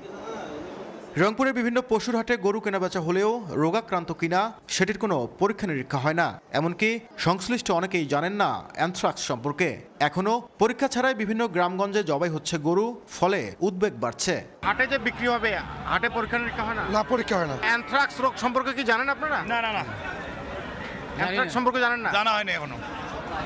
রংপুরের বিভিন্ন পশুর হাটে গরু কেনাবেচা হলেও রোগাক্রান্ত কিনা সেটির কোনো পরীক্ষা নিরীক্ষা হয় না। এমনকি সংশ্লিষ্ট অনেকেই জানেন না অ্যানথ্রাক্স সম্পর্কে। এখনো পরীক্ষা ছাড়াই বিভিন্ন গ্রামগঞ্জে জবাই হচ্ছে গরু, ফলে উদ্বেগ বাড়ছে। হাটে যে বিক্রি হবে, হাটে পরীক্ষা নিরীক্ষা হয় না? না, পরীক্ষা হয় না। অ্যানথ্রাক্স রোগ সম্পর্কে কি জানেন আপনারা? না না না, অ্যানথ্রাক্স সম্পর্কে জানেন না? জানা হয়নি এখনো।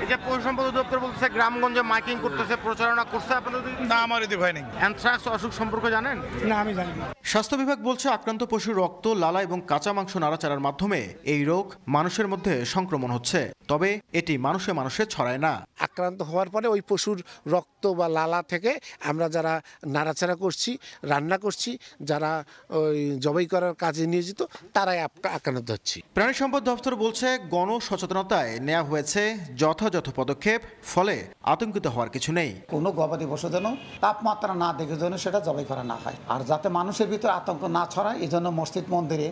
এই যে পশু সম্পদ অধিদপ্তর বলতেছে গ্রামগঞ্জে মাইকিং করতেছে, প্রচারণা করছে, আপনাদের না আমার এদিকে হয়নি। অ্যানথ্রাক্স অসুখ সম্পর্কে জানেন? না, আমি জানি না। স্বাস্থ্য বিভাগ বলছে আক্রান্ত পশুর রক্ত, লালা এবং কাঁচা মাংস নাড়াচাড়ার মাধ্যমে এই রোগ মানুষের মধ্যে সংক্রমণ হচ্ছে। তবে এটি মানুষে মানুষে ছড়ায় না। আক্রান্ত হওয়ার পরে ওই পশুর রক্ত বা লালা থেকে আমরা যারা নাড়াচাড়া করছি, রান্না করছি, যারা ওই জবাই করার কাজে নিয়োজিত, তারাই আক্রান্ত হচ্ছে। প্রাণী সম্পদ দপ্তর বলছে গণ সচেতনতায় নেওয়া হয়েছে যথাযথ পদক্ষেপ, ফলে আতঙ্কিত হওয়ার কিছু নেই। কোনো গবাদি পশু যেন তাপমাত্রা না দেখে যেন সেটা জবাই করা না হয়, আর যাতে মানুষের ভিতরে আতঙ্ক না ছড়ায় এই জন্য মসজিদ মন্দিরে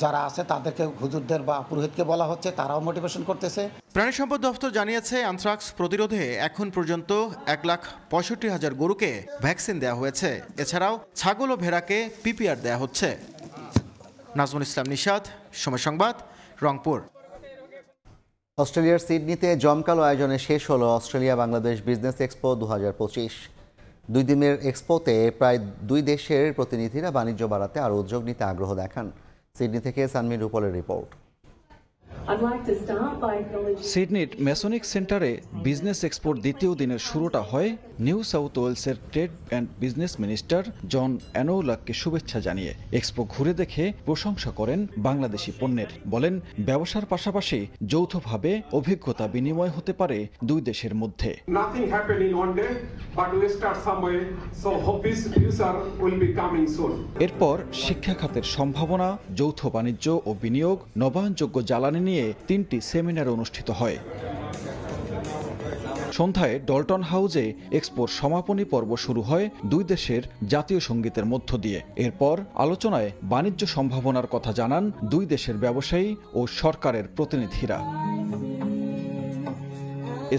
যারা আছে তাদেরকে, হুজুরদের বা পুরোহিতকে বলা হচ্ছে, তারাও মোটিভেশন করতেছে। প্রাণী সম্পদ দপ্তর জানিয়েছে অ্যানথ্রাক্স প্রতিরোধে এখন পর্যন্ত 1,65,000 গরুকে ভ্যাকসিন দেওয়া হয়েছে। এছাড়াও ছাগল ও ভেড়াকে পিপিআর দেওয়া হচ্ছে। নাজমুল ইসলাম নিশাদ, সময় সংবাদ, রংপুর। অস্ট্রেলিয়ার সিডনিতে জমকালো আয়োজনে শেষ হলো অস্ট্রেলিয়া বাংলাদেশ বিজনেস এক্সপো 2025। 2 দিনের এক্সপোতে প্রায় 2 দেশের প্রতিনিধিরা বাণিজ্য বাড়াতে আরও উদ্যোগ নিতে আগ্রহ দেখান। সিডনি থেকে সানমির রুপলের রিপোর্ট। সিডনির মেসনিক সেন্টারে বিজনেস এক্সপোর দ্বিতীয় দিনের শুরুটা হয় নিউ সাউথ ওয়েলসের ট্রেড অ্যান্ড বিজনেস মিনিস্টার জন অ্যানোউলাককে শুভেচ্ছা জানিয়ে। এক্সপো ঘুরে দেখে প্রশংসা করেন বাংলাদেশি পণ্যের। বলেন ব্যবসার পাশাপাশি যৌথভাবে অভিজ্ঞতা বিনিময় হতে পারে 2 দেশের মধ্যে। এরপর শিক্ষা খাতের সম্ভাবনা, যৌথ বাণিজ্য ও বিনিয়োগ, নবায়নযোগ্য জ্বালানি নিয়ে 3টি সেমিনার অনুষ্ঠিত হয়। সন্ধ্যায় ডলটন হাউজে এক্সপোর সমাপনী পর্ব শুরু হয় 2 দেশের জাতীয় সঙ্গীতের মধ্য দিয়ে। এরপর আলোচনায় বাণিজ্য সম্ভাবনার কথা জানান 2 দেশের ব্যবসায়ী ও সরকারের প্রতিনিধিরা।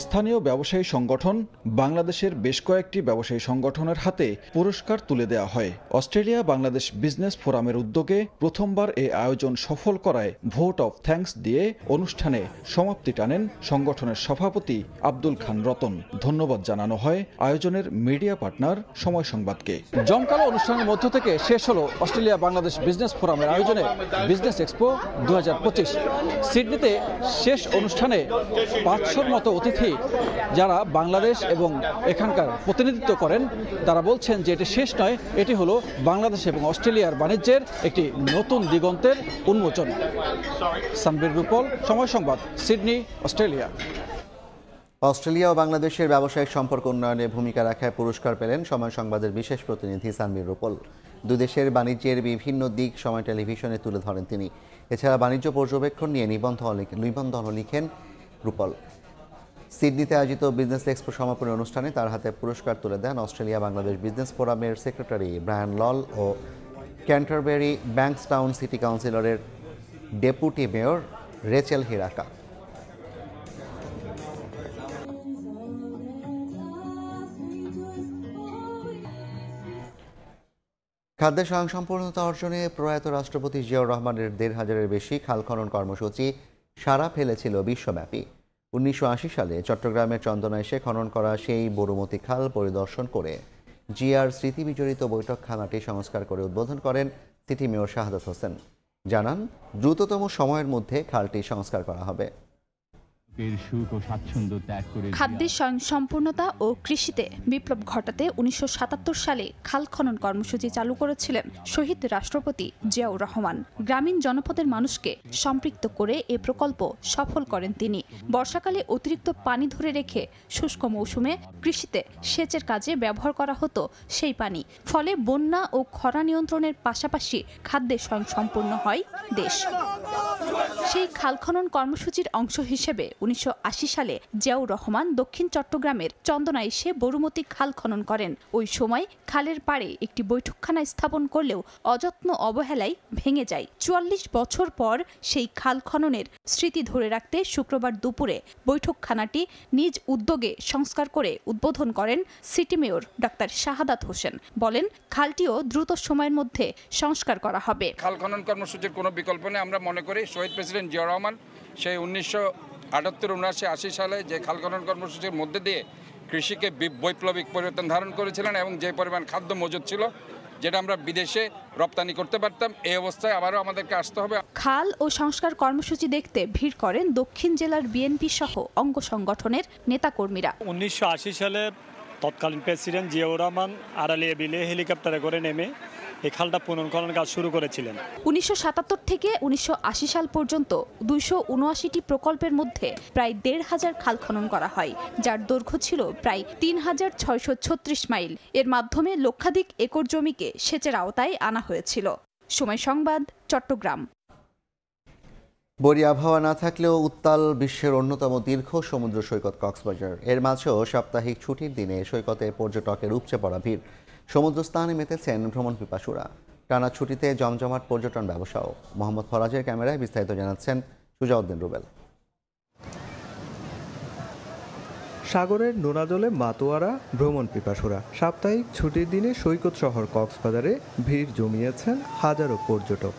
স্থানীয় ব্যবসায়ী সংগঠন, বাংলাদেশের বেশ কয়েকটি ব্যবসায়ী সংগঠনের হাতে পুরস্কার তুলে দেওয়া হয়। অস্ট্রেলিয়া বাংলাদেশ বিজনেস ফোরামের উদ্যোগে প্রথমবার এই আয়োজন সফল করায় ভোট অফ থ্যাঙ্কস দিয়ে অনুষ্ঠানে সমাপ্তি টানেন সংগঠনের সভাপতি আব্দুল খান রতন। ধন্যবাদ জানানো হয় আয়োজনের মিডিয়া পার্টনার সময় সংবাদকে। জমকালো অনুষ্ঠানের মধ্য থেকে শেষ হলো অস্ট্রেলিয়া বাংলাদেশ বিজনেস ফোরামের আয়োজনে বিজনেস এক্সপো 2025। সিডনিতে শেষ অনুষ্ঠানে 500-র মতো অতিথি যারা বাংলাদেশ এবং এখানকার প্রতিনিধিত্ব করেন, তারা বলছেন যে এটি শেষ নয়, এটি হলো বাংলাদেশ এবং অস্ট্রেলিয়ার বাণিজ্যের একটি নতুন দিগন্তের উন্মোচন। সানবির রুপল, সময় সংবাদ, সিডনি, অস্ট্রেলিয়া। অস্ট্রেলিয়া ও বাংলাদেশের ব্যবসায়িক সম্পর্ক উন্নয়নে ভূমিকা রাখায় পুরস্কার পেলেন সময় সংবাদের বিশেষ প্রতিনিধি সানবির রুপল। 2 দেশের বাণিজ্যের বিভিন্ন দিক সময় টেলিভিশনে তুলে ধরেন তিনি। এছাড়া বাণিজ্য পর্যবেক্ষণ নিয়ে নিবন্ধ লিখেন রুপল। সিডনিতে আয়োজিত বিজনেস এক্সপো সমাপনী অনুষ্ঠানে তার হাতে পুরস্কার তুলে দেন অস্ট্রেলিয়া বাংলাদেশ বিজনেস ফোরামের সেক্রেটারি ব্রায়ান লল ও ক্যান্টারবেরি ব্যাংকসটাউন সিটি কাউন্সিলরের ডেপুটি মেয়র রেচেল হিরাকা। খাদ্যে স্বয়ংসম্পূর্ণতা অর্জনে প্রয়াত রাষ্ট্রপতি জিয়াউর রহমানের 1,500-এর বেশি খাল খনন কর্মসূচি সাড়া ফেলেছিল বিশ্বব্যাপী। 1980 সালে চট্টগ্রামের চন্দনা এসে খনন করা সেই বড়ুমতি খাল পরিদর্শন করে জিয়ার স্মৃতি বিজড়িত বৈঠকখানাটি সংস্কার করে উদ্বোধন করেন সিটি মেয়র শাহাদাত হোসেন। জানান দ্রুততম সময়ের মধ্যে খালটি সংস্কার করা হবে। খাদ্যের স্বয়ংসম্পূর্ণতা ও কৃষিতে বিপ্লব ঘটাতে 1977 সালে খাল খনন কর্মসূচি চালু করেছিলেন শহীদ রাষ্ট্রপতি জিয়াউর রহমান। গ্রামীণ জনপদের মানুষকে সম্পৃক্ত করে এ প্রকল্প সফল করেন তিনি। বর্ষাকালে অতিরিক্ত পানি ধরে রেখে শুষ্ক মৌসুমে কৃষিতে সেচের কাজে ব্যবহার করা হতো সেই পানি। ফলে বন্যা ও খরা নিয়ন্ত্রণের পাশাপাশি খাদ্যে স্বয়ংসম্পূর্ণ হয় দেশ। সেই খাল খনন কর্মসূচির অংশ হিসেবে ১৯৮০ সালে জিয়াউর রহমান দক্ষিণ চট্টগ্রামের চন্দনা এসে বরুমতি খাল খনন করেন। ওই সময় খালের পাড়ে একটি বৈঠকখানা স্থাপন করলেও অযত্ন অবহেলায় ভেঙে যায়। ৪৪ বছর পর সেই খাল খননের স্মৃতি ধরে রাখতে শুক্রবার দুপুরে বৈঠকখানাটি নিজ উদ্যোগে সংস্কার করে উদ্বোধন করেন city mayor doctor Shahadat Hossain. বলেন, খালটিও দ্রুত সময়ের মধ্যে সংস্কার করা হবে। খাল খনন কর্মসূচির কোনো বিকল্প নেই। আমরা মনে করি শহীদ প্রেসিডেন্ট জিয়াউর রহমান সেই 1978, 79, 80 সালে যে খাল খনন কর্মসূচির মধ্যে দিয়ে কৃষিকে বৈপ্লবিক পরিবর্তন ধারণ করেছিলেন এবং যে পরিমাণ খাদ্য মজুদ ছিল যেটা আমরা বিদেশে রপ্তানি করতে পারতাম, এই অবস্থায় আবারও আমাদেরকে আসতে হবে। খাল ও সংস্কার কর্মসূচি দেখতে ভিড় করেন দক্ষিণ জেলার বিএনপি সহ অঙ্গ সংগঠনের নেতাকর্মীরা। 1980 সালে তৎকালীন প্রেসিডেন্ট জিয়াউর রহমান আড়ালিয়া বিলে হেলিকপ্টারে করে নেমে এই খালটা পুনর্খনন কাজ শুরু করেছিলেন। 1977 থেকে 1980 সাল পর্যন্ত 279টি প্রকল্পের মধ্যে প্রায় ১৫০০ খাল খনন করা হয়, যার দৈর্ঘ্য ছিল প্রায় ৩৬৩৬ মাইল। এর মাধ্যমে লক্ষাধিক একর জমিকে সেচের আওতায় আনা হয়েছিল। সময় সংবাদ, চট্টগ্রাম। বরি আবহাওয়া না থাকলেও উত্তাল বিশ্বের অন্যতম দীর্ঘ সমুদ্র সৈকত কক্সবাজার। এর মাঝেও সাপ্তাহিক ছুটির দিনে সৈকতে পর্যটকের উপচে পড়া ভিড়। সমুদ্রস্থানে মেতেছেন ভ্রমণ পিপাসুরা। টানা ছুটিতে জমজমাট পর্যটন ব্যবসাও। মোহাম্মদ ফরাজের ক্যামেরায় বিস্তারিত জানাচ্ছেন সুজাউদ্দিন রুবেল। সাগরের নোনা জলে মাতোয়ারা ভ্রমণ পিপাসুরা। সাপ্তাহিক ছুটির দিনে সৈকত শহর কক্সবাজারে ভিড় জমিয়েছেন হাজারো পর্যটক।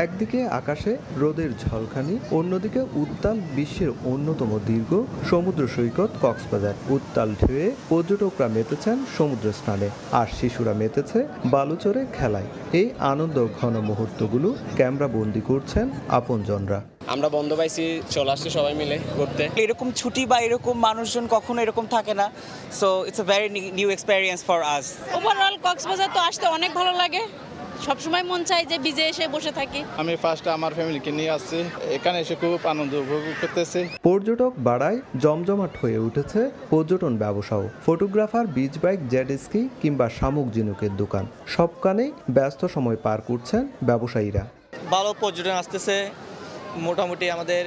একদিকে আকাশে রোদের ঝলকানি, অন্যদিকে উত্তাল বিশ্বের অন্যতম দীর্ঘ সমুদ্র সৈকত কক্সবাজার। উত্তাল ঢেউয়ে পর্যটকরা মেতেছেন সমুদ্র স্নানে, আর শিশুরা মেতেছে বালুচরে খেলায়। এই আনন্দ ঘন মুহূর্তগুলো ক্যামেরা বন্দি করছেন আপনজনরা। আমরা বন্ধ পাইছি, চলে আসছি সবাই মিলে ঘুরতে। এরকম ছুটি বা এরকম মানুষজন কখনো এরকম থাকে না, so it's a very new experience for us. Overall Cox's Bazar তো আসতে অনেক ভালো লাগে। সবসময় মন চাই যে বিচে এসে বসে থাকি। আমি ফার্স্ট আমার ফ্যামিলিকে নিয়ে আসছি, এখানে এসে খুব আনন্দ উপভোগ করতেছি। পর্যটক বাড়ায় জমজমাট হয়ে উঠেছে পর্যটন ব্যবসাও। Photographer, beach bike, jet ski কিংবা শামুক ঝিনুকের দোকান, সবখানেই ব্যস্ত সময় পার করছেন ব্যবসায়ীরা। ভালো পর্যটন আসতেছে, মোটামুটি আমাদের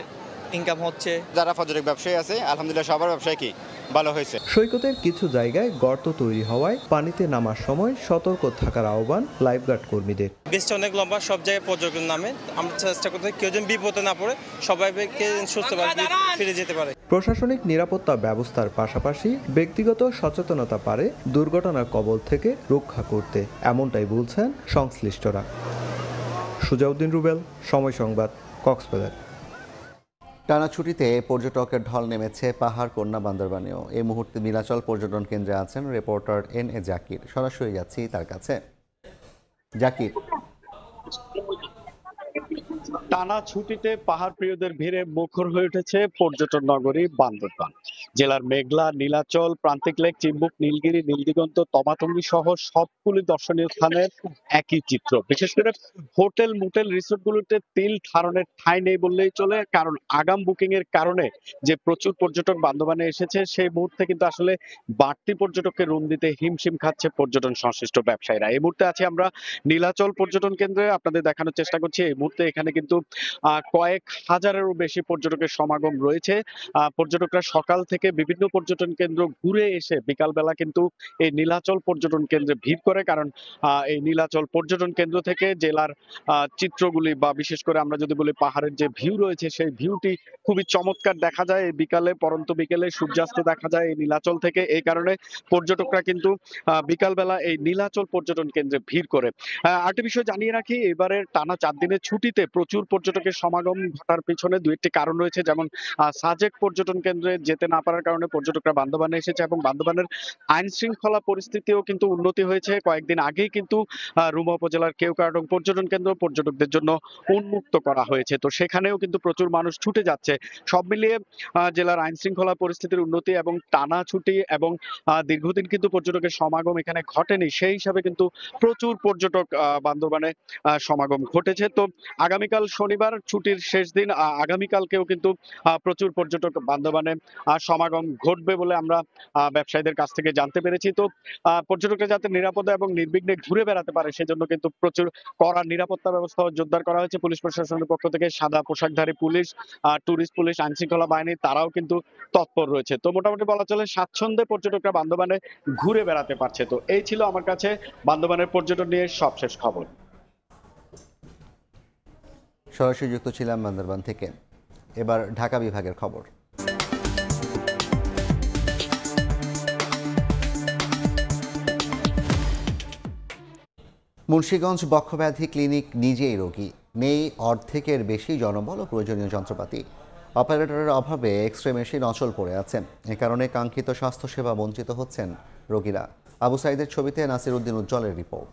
ইনকাম হচ্ছে। যারা পর্যটক ব্যবসায়ী আছে, আলহামদুলিল্লাহ সবার ব্যবসায় কি ভালো হয়েছে। সৈকতের কিছু জায়গায় গর্ত তৈরি হওয়ায় পানিতে নামার সময় সতর্ক থাকার আহ্বান লাইফগার্ড কর্মীদের। বেশটা অনেক লম্বা, সব জায়গায় পর্যটন নামে। আমরা চেষ্টা করতে কেউ যেন বিপদে না পড়ে, সবাইকে সুস্থভাবে ফিরে যেতে পারে। প্রশাসনিক নিরাপত্তা ব্যবস্থার পাশাপাশি ব্যক্তিগত সচেতনতা পারে দুর্ঘটনার কবল থেকে রক্ষা করতে, এমনটাই বলছেন সংশ্লিষ্টরা। সুজাউদ্দিন রুবেল, সময় সংবাদ, কক্সবাজার। টানা ছুটিতে পর্যটকের ঢল নেমেছে পাহাড় কন্যা বান্দরবানেও। এই মুহূর্তে নীলাচল পর্যটন কেন্দ্রে আছেন রিপোর্টার NA জাকির। সরাসরি যাচ্ছি তার কাছে। জাকির, টানা ছুটিতে পাহাড় প্রিয়দের ভিড়ে মুখর হয়ে উঠেছে পর্যটন নগরী বান্দরবান। জেলার মেঘলা, নীলাচল, প্রান্তিক লেক, চিম্বুক, নীলগিরি, নীলদিগন্ত, তমাতঙ্গি সহ সবগুলি দর্শনীয় স্থানের একই চিত্র। বিশেষ করে হোটেল, মোটেল, রিসোর্টগুলোতে তিল ধারণের ঠাঁই নেই বললেই চলে, কারণ আগাম বুকিং এর কারণে যে প্রচুর পর্যটক বান্দরবানে এসেছে, সেই মুহূর্তে কিন্তু আসলে বাড়তি পর্যটককে রুম দিতে হিমশিম খাচ্ছে পর্যটন সংশ্লিষ্ট ব্যবসায়ীরা। এই মুহূর্তে আছি আমরা নীলাচল পর্যটন কেন্দ্রে, আপনাদের দেখানোর চেষ্টা করছি। এই মুহূর্তে এখানে কিন্তু কয়েক হাজারেরও বেশি পর্যটকের সমাগম রয়েছে। পর্যটকরা সকাল থেকে বিভিন্ন পর্যটন কেন্দ্র ঘুরে এসে বিকালবেলা কিন্তু এই নীলাচল পর্যটন কেন্দ্রে ভিড় করে, কারণ এই নীলাচল পর্যটন কেন্দ্র থেকে জেলার চিত্রগুলি বা বিশেষ করে আমরা যদি বলি পাহাড়ের যে ভিউ রয়েছে, সেই ভিউটি খুবই চমৎকার দেখা যায়। এই বিকালে, পরন্ত বিকেলে সূর্যাস্ত দেখা যায় এই নীলাচল থেকে। এই কারণে পর্যটকরা কিন্তু বিকালবেলা এই নীলাচল পর্যটন কেন্দ্রে ভিড় করে। আরেকটি বিষয় জানিয়ে রাখি, এবারের টানা 4 দিনের ছুটিতে প্রচুর পর্যটকের সমাগম ঘটার পিছনে 2-1টি কারণ রয়েছে। যেমন সাজেক পর্যটন কেন্দ্রে যেতে না পারার কারণে পর্যটকরা বান্দরবানে এসেছে, এবং বান্দরবানের আইন শৃঙ্খলা পরিস্থিতিও কিন্তু উন্নতি হয়েছে। কয়েকদিন আগেই কিন্তু রুমা উপজেলার কেওক্রাডং পর্যটন কেন্দ্র পর্যটকদের জন্য উন্মুক্ত করা হয়েছে। তো সেখানেও কিন্তু প্রচুর মানুষ ছুটে যাচ্ছে। সব মিলিয়ে জেলার আইন শৃঙ্খলা পরিস্থিতির উন্নতি এবং টানা ছুটি এবং দীর্ঘদিন কিন্তু পর্যটকের সমাগম এখানে ঘটেনি, সেই হিসাবে কিন্তু প্রচুর পর্যটক বান্দরবানে সমাগম ঘটেছে। তো আগামীকাল আগামীকাল শনিবার ছুটির শেষ দিন, আগামীকালকেও কিন্তু প্রচুর পর্যটক বান্দরবানে সমাগম ঘটবে বলে আমরা ব্যবসায়ীদের কাছ থেকে জানতে পেরেছি। তো পর্যটকরা যাতে নিরাপদে এবং নির্বিঘ্নে ঘুরে বেড়াতে পারে সেজন্য কিন্তু প্রচুর কড়া নিরাপত্তা ব্যবস্থা জোরদার করা হয়েছে পুলিশ প্রশাসনের পক্ষ থেকে। সাদা পোশাকধারী পুলিশ, টুরিস্ট পুলিশ, আইনশৃঙ্খলা বাহিনী তারাও কিন্তু তৎপর রয়েছে। তো মোটামুটি বলা চলে স্বাচ্ছন্দ্যে পর্যটকরা বান্দরবানে ঘুরে বেড়াতে পারছে। তো এই ছিল আমার কাছে বান্দরবানের পর্যটন নিয়ে সবশেষ খবর। সরাসরি যুক্ত ছিলাম বান্দরবান থেকে। এবার ঢাকা বিভাগের খবর। মুন্সিগঞ্জ বক্ষব্যাধি ক্লিনিক নিজেই রোগী, নেই অর্ধেকের বেশি জনবল ও প্রয়োজনীয় যন্ত্রপাতি। অপারেটরের অভাবে এক্স-রে মেশিন অচল পড়ে আছেন। এ কারণে কাঙ্ক্ষিত স্বাস্থ্যসেবা বঞ্চিত হচ্ছেন রোগীরা। আবু সাইদের ছবিতে নাসির উদ্দিন উজ্জ্বলের রিপোর্ট।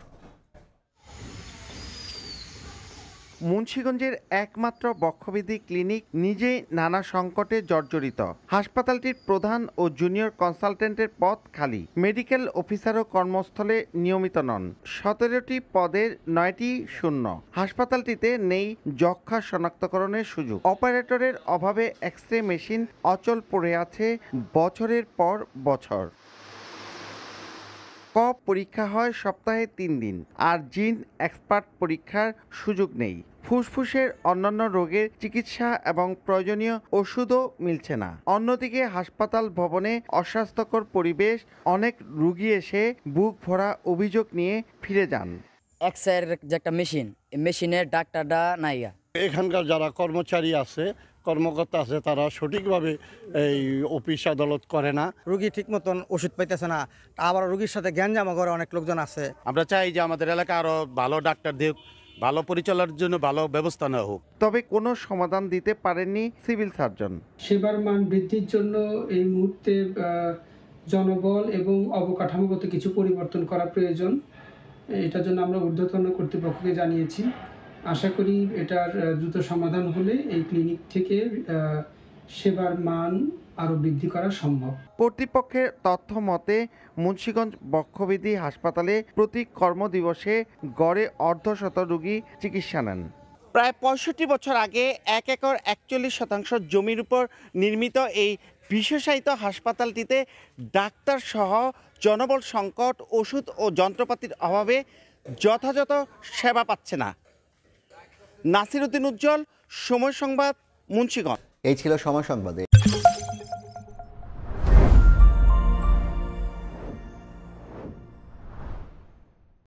মুন্সিগঞ্জের একমাত্র বক্ষব্যাধি ক্লিনিক নিজেই নানা সংকটে জর্জরিত। হাসপাতালটির প্রধান ও জুনিয়র কনসালটেন্টের পদ খালি। মেডিকেল অফিসারও কর্মস্থলে নিয়মিত নন। 17টি পদের 9টি শূন্য। হাসপাতালটিতে নেই যক্ষ্মা শনাক্তকরণের সুযোগ। অপারেটরের অভাবে এক্স-রে মেশিন অচল পড়ে আছে বছরের পর বছর। কফ পরীক্ষা হয় সপ্তাহে 3 দিন, আর জিন এক্সপার্ট পরীক্ষার সুযোগ নেই। ফুসফুসের অন্যান্য রোগের চিকিৎসা এবং প্রয়োজনীয় ওষুধও মিলছে না। অন্যদিকে হাসপাতাল ভবনে অস্বাস্থ্যকর পরিবেশ, অনেক রোগী এসে বুক ভরা অভিযোগ নিয়ে ফিরে যান। এক্স-রে যে একটা মেশিন, এই মেশিনের ডাক্তারটা নাই। এখানকার যারা কর্মচারী আছে, কর্মকর্তা আছে, তারা সঠিকভাবে এই অফিস আদালত করে না। রোগী ঠিক মতন ওষুধ পাইতেছে না, আবার রোগীর সাথে গ্যাঞ্জামা করে অনেক লোকজন আছে। আমরা চাই যে আমাদের এলাকায় আরো ভালো ডাক্তার দিক, ভালো পরিচালনার জন্য ভালো ব্যবস্থা নেওয়া হোক। তবে কোনো সমাধান দিতে পারেননি সিভিল সার্জন। সেবার মান বৃদ্ধির জন্য এই মুহূর্তে জনবল এবং অবকাঠামোগত কিছু পরিবর্তন করা প্রয়োজন। এটার জন্য আমরা ঊর্ধ্বতন কর্তৃপক্ষকে জানিয়েছি। আশা করি এটার দ্রুত সমাধান হলে এই ক্লিনিক থেকে সেবার মান আরও বৃদ্ধি করা সম্ভব। কর্তৃপক্ষের তথ্য মতে মুন্সিগঞ্জ বক্ষব্যাধি হাসপাতালে প্রতি কর্মদিবসে গড়ে অর্ধশত রোগী চিকিৎসা নেন। প্রায় 65 বছর আগে 1 একর 41 শতাংশ জমির উপর নির্মিত এই বিশেষায়িত হাসপাতালটিতে ডাক্তার সহ জনবল সংকট, ওষুধ ও যন্ত্রপাতির অভাবে যথাযথ সেবা পাচ্ছে না। নাসির উদ্দিন উজ্জ্বল, সময় সংবাদ, মুন্সিগঞ্জ। এই ছিল সময় সংবাদে।